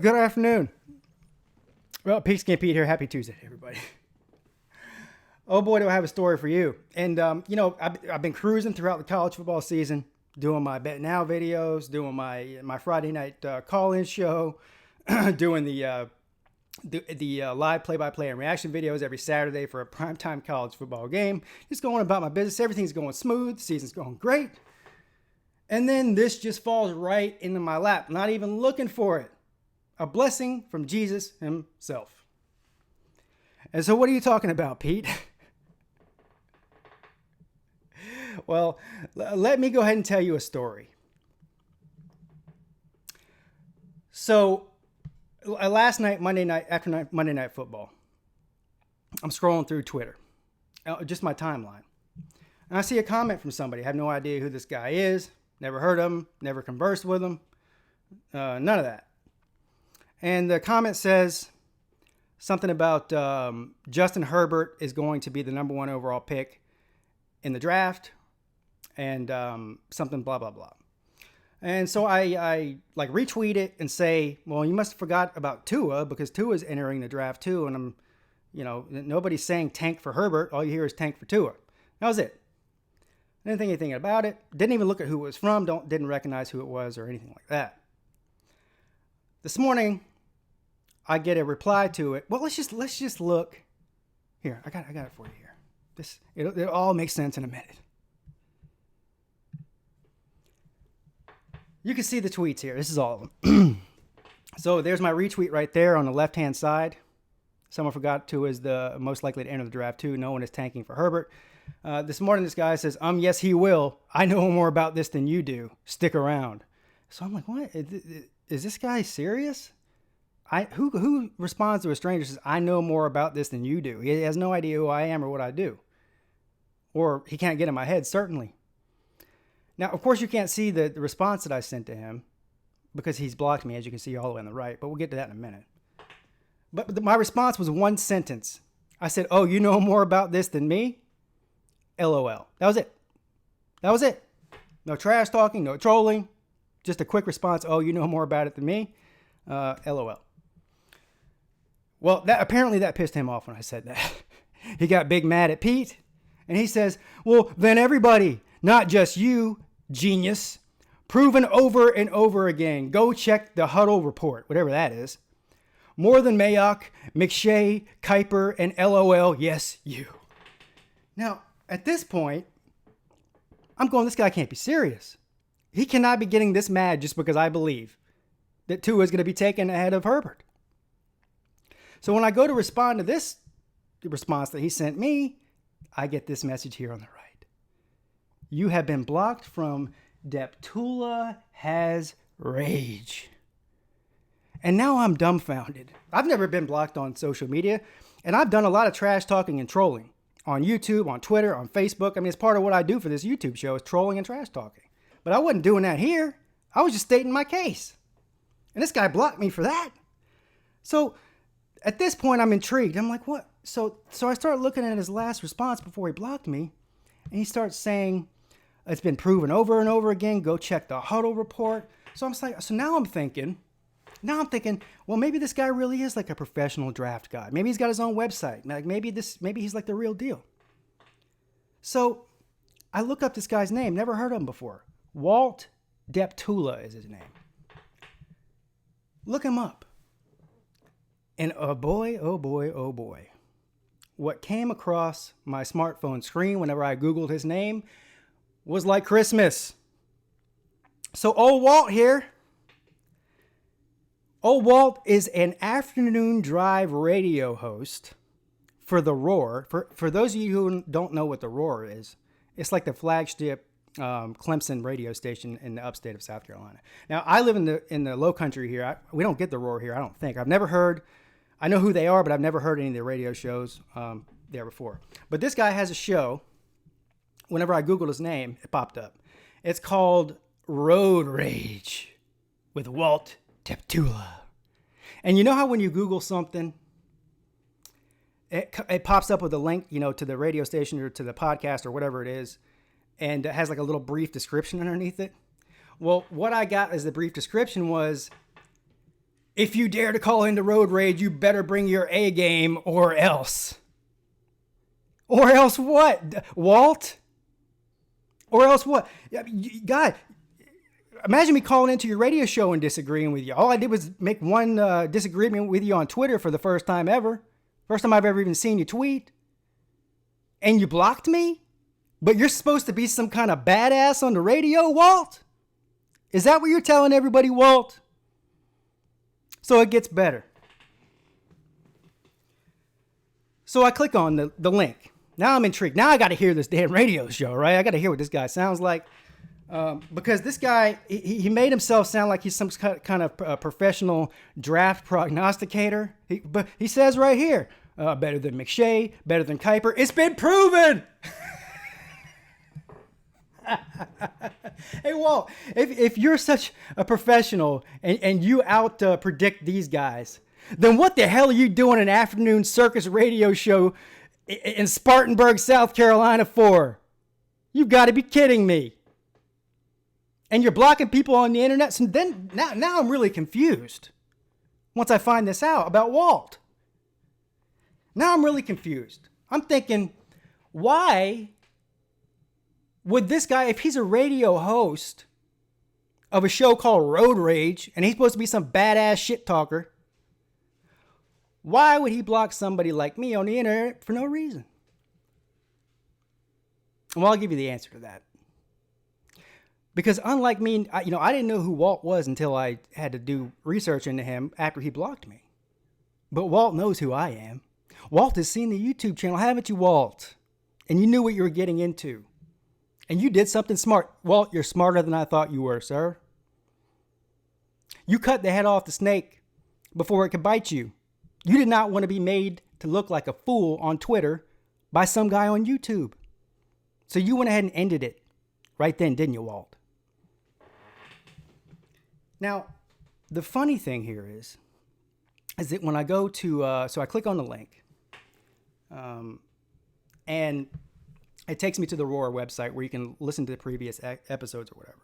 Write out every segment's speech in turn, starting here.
Good afternoon. Well, Pigskin Pete here. Happy Tuesday, everybody. Oh boy, do I have a story for you. And, I've been cruising throughout the college football season, doing my Bet Now videos, doing my Friday night call-in show, doing the live play-by-play and reaction videos every Saturday for a primetime college football game. Just going about my business. Everything's going smooth. The season's going great. And then this just falls right into my lap, not even looking for it. A blessing from Jesus himself. And so what are you talking about, Pete? Well, let me go ahead and tell you a story. So last night, Monday night, after Monday Night Football, I'm scrolling through Twitter, just my timeline. And I see a comment from somebody. I have no idea who this guy is. Never heard of him. Never conversed with him. None of that. And the comment says something about Justin Herbert is going to be the number 1 overall pick in the draft. And something blah, blah, blah. And so I like retweet it and say, well, you must have forgot about Tua because Tua's entering the draft too. And nobody's saying tank for Herbert. All you hear is tank for Tua. That was it. I didn't think anything about it. Didn't even look at who it was from. Didn't recognize who it was or anything like that. This morning, I get a reply to it. Well, let's just look. Here, I got it for you here. It all makes sense in a minute. You can see the tweets here. This is all of them. So there's my retweet right there on the left-hand side. Someone forgot Tua is the most likely to enter the draft too. No one is tanking for Herbert. This morning, this guy says, yes, he will. I know more about this than you do. Stick around. So I'm like, what? Is this guy serious? Who responds to a stranger and says, I know more about this than you do? He has no idea who I am or what I do. Or he can't get in my head, certainly. Now, of course, you can't see the response that I sent to him because he's blocked me, as you can see all the way on the right. But we'll get to that in a minute. But my response was one sentence. I said, oh, you know more about this than me? LOL. That was it. No trash talking, no trolling. Just a quick response. Oh, you know more about it than me? LOL. Well, apparently that pissed him off when I said that. He got big mad at Pete. And he says, well, then everybody, not just you, genius, proven over and over again. Go check the huddle report, whatever that is. More than Mayock, McShay, Kuiper, and LOL, yes, you. Now, at this point, I'm going, this guy can't be serious. He cannot be getting this mad just because I believe that Tua is going to be taken ahead of Herbert. So when I go to respond to this response that he sent me, I get this message here on the right. You have been blocked from Deptula has rage. And now I'm dumbfounded. I've never been blocked on social media, and I've done a lot of trash talking and trolling on YouTube, on Twitter, on Facebook. I mean, it's part of what I do for this YouTube show is trolling and trash talking. But I wasn't doing that here. I was just stating my case. And this guy blocked me for that. So at this point, I'm intrigued. I'm like, what? So I start looking at his last response before he blocked me, and he starts saying, it's been proven over and over again. Go check the huddle report. So now I'm thinking, well, maybe this guy really is like a professional draft guy. Maybe he's got his own website. Like maybe he's like the real deal. So I look up this guy's name. Never heard of him before. Walt Deptula is his name. Look him up. And oh boy, what came across my smartphone screen whenever I Googled his name was like Christmas. So old Walt here. Old Walt is an afternoon drive radio host for The Roar. For those of you who don't know what The Roar is, it's like the flagship Clemson radio station in the upstate of South Carolina. Now, I live in the low country here. We don't get The Roar here, I don't think. I know who they are, but I've never heard any of their radio shows there before. But this guy has a show. Whenever I Googled his name, it popped up. It's called Road Rage with Walt Deptula. And you know how when you Google something, it pops up with a link, to the radio station or to the podcast or whatever it is. and it has like a little brief description underneath it. Well, what I got as the brief description was, if you dare to call into road rage, you better bring your A game or else. Or else what, Walt? Or else what? God, imagine me calling into your radio show and disagreeing with you. All I did was make one disagreement with you on Twitter for the first time ever. First time I've ever even seen you tweet. And you blocked me? But you're supposed to be some kind of badass on the radio, Walt? Is that what you're telling everybody, Walt? So it gets better. So I click on the link. Now I'm intrigued. Now I got to hear this damn radio show, right? I got to hear what this guy sounds like. Because this guy, he made himself sound like he's some kind of professional draft prognosticator. But he says right here, better than McShay, better than Kiper. It's been proven! Hey, Walt, if you're such a professional and you out predict these guys, then what the hell are you doing an afternoon circus radio show in Spartanburg, South Carolina for? You've got to be kidding me. And you're blocking people on the internet. So then now I'm really confused once I find this out about Walt. Now I'm really confused. I'm thinking, why would this guy, if he's a radio host of a show called Road Rage, and he's supposed to be some badass shit talker, why would he block somebody like me on the internet for no reason? Well, I'll give you the answer to that. Because unlike me, I didn't know who Walt was until I had to do research into him after he blocked me. But Walt knows who I am. Walt has seen the YouTube channel, haven't you, Walt? And you knew what you were getting into. And you did something smart. Walt, you're smarter than I thought you were, sir. You cut the head off the snake before it could bite you. You did not want to be made to look like a fool on Twitter by some guy on YouTube. So you went ahead and ended it right then, didn't you, Walt? Now, the funny thing here is that when I go to, so I click on the link, and it takes me to the Roar website where you can listen to the previous episodes or whatever.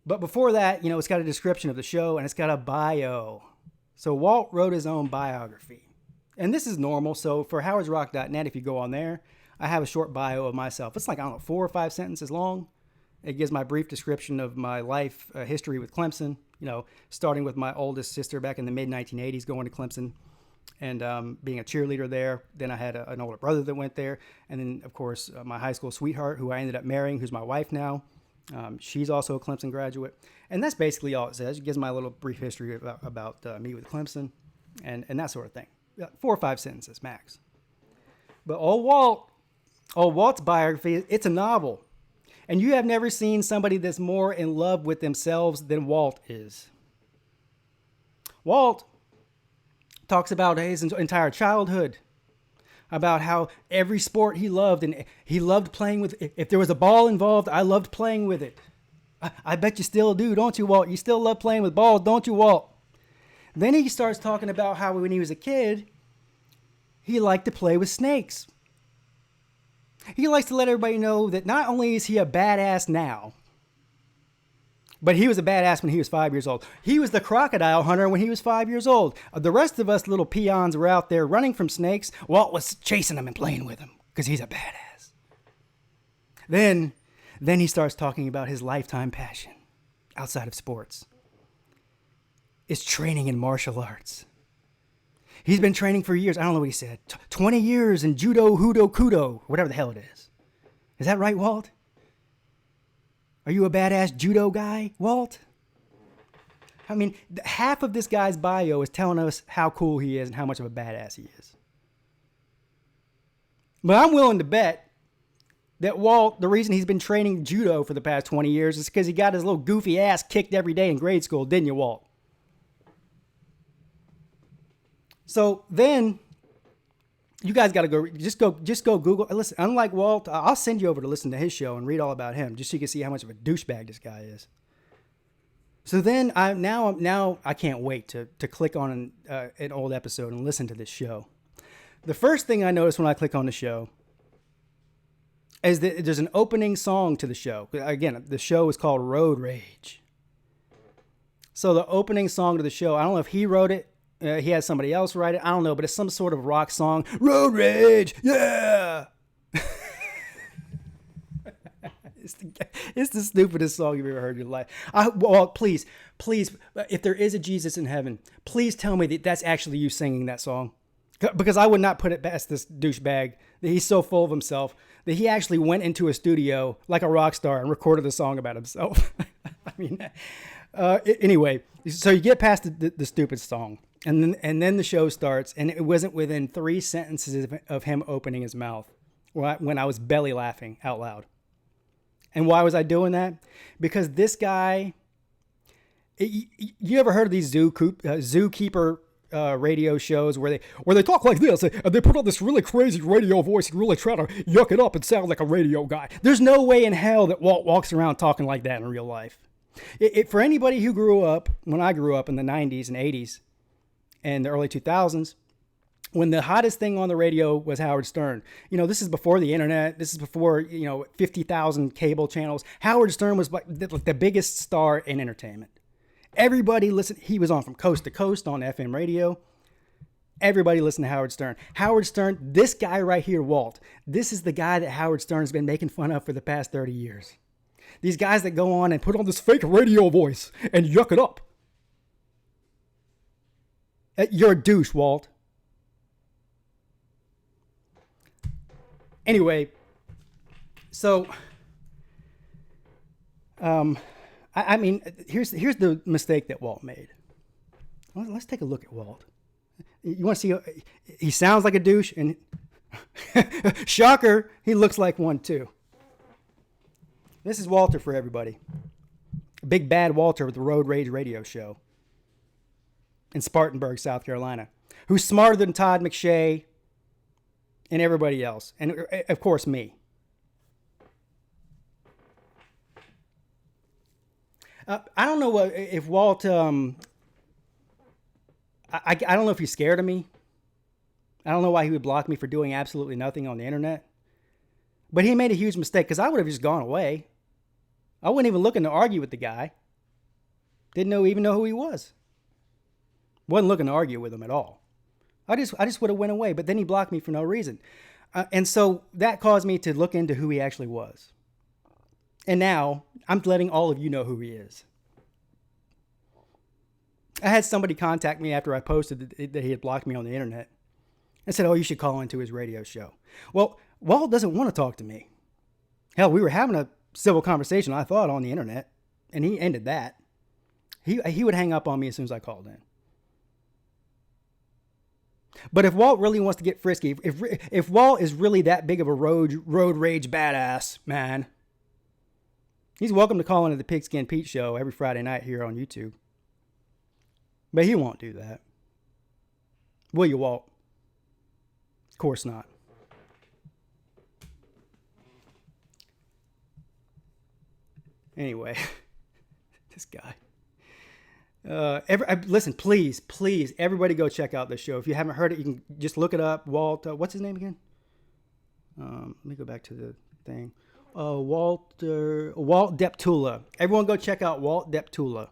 But before that, it's got a description of the show and it's got a bio. So Walt wrote his own biography. And this is normal. So for howardsrock.net, if you go on there, I have a short bio of myself. It's like, 4 or 5 sentences long. It gives my brief description of my life history with Clemson, starting with my oldest sister back in the mid-1980s going to Clemson and being a cheerleader there. Then I had an older brother that went there. And then, of course, my high school sweetheart, who I ended up marrying, who's my wife now. She's also a Clemson graduate. And that's basically all it says. It gives my little brief history about me with Clemson and that sort of thing. 4 or 5 sentences max. But Walt's biography, it's a novel. And you have never seen somebody that's more in love with themselves than Walt is. Walt talks about his entire childhood, about how every sport he loved, and he loved playing with. If there was a ball involved, I loved playing with it. I bet you still do, don't you, Walt? You still love playing with balls, don't you, Walt? Then he starts talking about how when he was a kid, he liked to play with snakes. He likes to let everybody know that not only is he a badass now, but he was a badass when he was 5 years old. He was the crocodile hunter when he was 5 years old. The rest of us little peons were out there running from snakes. Walt was chasing them and playing with them because he's a badass. Then he starts talking about his lifetime passion outside of sports. It's training in martial arts. He's been training for years. I don't know what he said. 20 years in judo, hudo, kudo, whatever the hell it is. Is that right, Walt? Are you a badass judo guy, Walt? I mean, half of this guy's bio is telling us how cool he is and how much of a badass he is. But I'm willing to bet that Walt, the reason he's been training judo for the past 20 years is because he got his little goofy ass kicked every day in grade school, didn't you, Walt? So then, you guys got to go, just go Google. Listen, unlike Walt, I'll send you over to listen to his show and read all about him, just so you can see how much of a douchebag this guy is. So then, I can't wait to click on an old episode and listen to this show. The first thing I notice when I click on the show there's an opening song to the show. Again, the show is called Road Rage. So the opening song to the show, I don't know if he wrote it. He had somebody else write it. I don't know, but it's some sort of rock song. Road Rage, yeah! It's the stupidest song you've ever heard in your life. Please, if there is a Jesus in heaven, please tell me that that's actually you singing that song. Because I would not put it past this douchebag that he's so full of himself that he actually went into a studio like a rock star and recorded a song about himself. I mean, anyway, so you get past the stupid song, and then the show starts, and it wasn't within 3 sentences of him opening his mouth when I was belly laughing out loud. And why was I doing that? Because this guy, you ever heard of these Zookeeper radio shows where they talk like this, and they put on this really crazy radio voice and really try to yuck it up and sound like a radio guy? There's no way in hell that Walt walks around talking like that in real life. For anybody who grew up, when I grew up in the 90s and 80s and the early 2000s, when the hottest thing on the radio was Howard Stern. This is before the internet. This is before, 50,000 cable channels. Howard Stern was like the biggest star in entertainment. Everybody listened. He was on from coast to coast on FM radio. Everybody listened to Howard Stern. Howard Stern, this guy right here, Walt, this is the guy that Howard Stern's been making fun of for the past 30 years. These guys that go on and put on this fake radio voice and yuck it up. You're a douche, Walt. Anyway, so, I mean, here's the mistake that Walt made. Let's take a look at Walt. You want to see? He sounds like a douche, and shocker, he looks like one too. This is Walter for everybody. Big Bad Walter with the Road Rage radio show in Spartanburg, South Carolina, who's smarter than Todd McShay and everybody else, and of course me. I don't know if Walt. I don't know if he's scared of me. I don't know why he would block me for doing absolutely nothing on the internet. But he made a huge mistake, because I would have just gone away. I wasn't even looking to argue with the guy. Didn't even know who he was. Wasn't looking to argue with him at all. I just would have went away, but then he blocked me for no reason. And so that caused me to look into who he actually was. And now I'm letting all of you know who he is. I had somebody contact me after I posted that he had blocked me on the internet and said, "Oh, you should call into his radio show." Well, Walt doesn't want to talk to me. Hell, we were having a civil conversation, I thought, on the internet, and he ended that. He would hang up on me as soon as I called in. But if Walt really wants to get frisky, if Walt is really that big of a road rage badass, man, he's welcome to call into the Pigskin Pete show every Friday night here on YouTube. But he won't do that. Will you, Walt? Of course not. Anyway, this guy. Listen, please, everybody go check out this show. If you haven't heard it, you can just look it up. Walt, what's his name again? Let me go back to the thing. Walt Deptula. Everyone go check out Walt Deptula.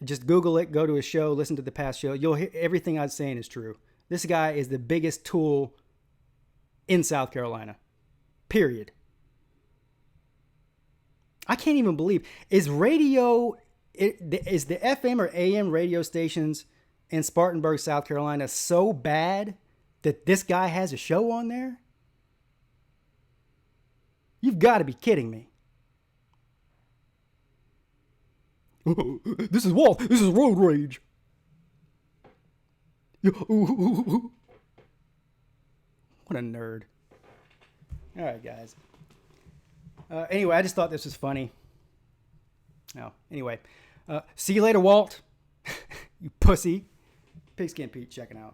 Just Google it, go to his show, listen to the past show. You'll hear everything I'm saying is true. This guy is the biggest tool in South Carolina. Period. I can't even believe, is the FM or AM radio stations in Spartanburg, South Carolina so bad that this guy has a show on there? You've got to be kidding me. This is Walt. This is Road Rage. What a nerd. All right, guys. Anyway, I just thought this was funny. Anyway. See you later, Walt. You pussy. Pigskin Pete checking out.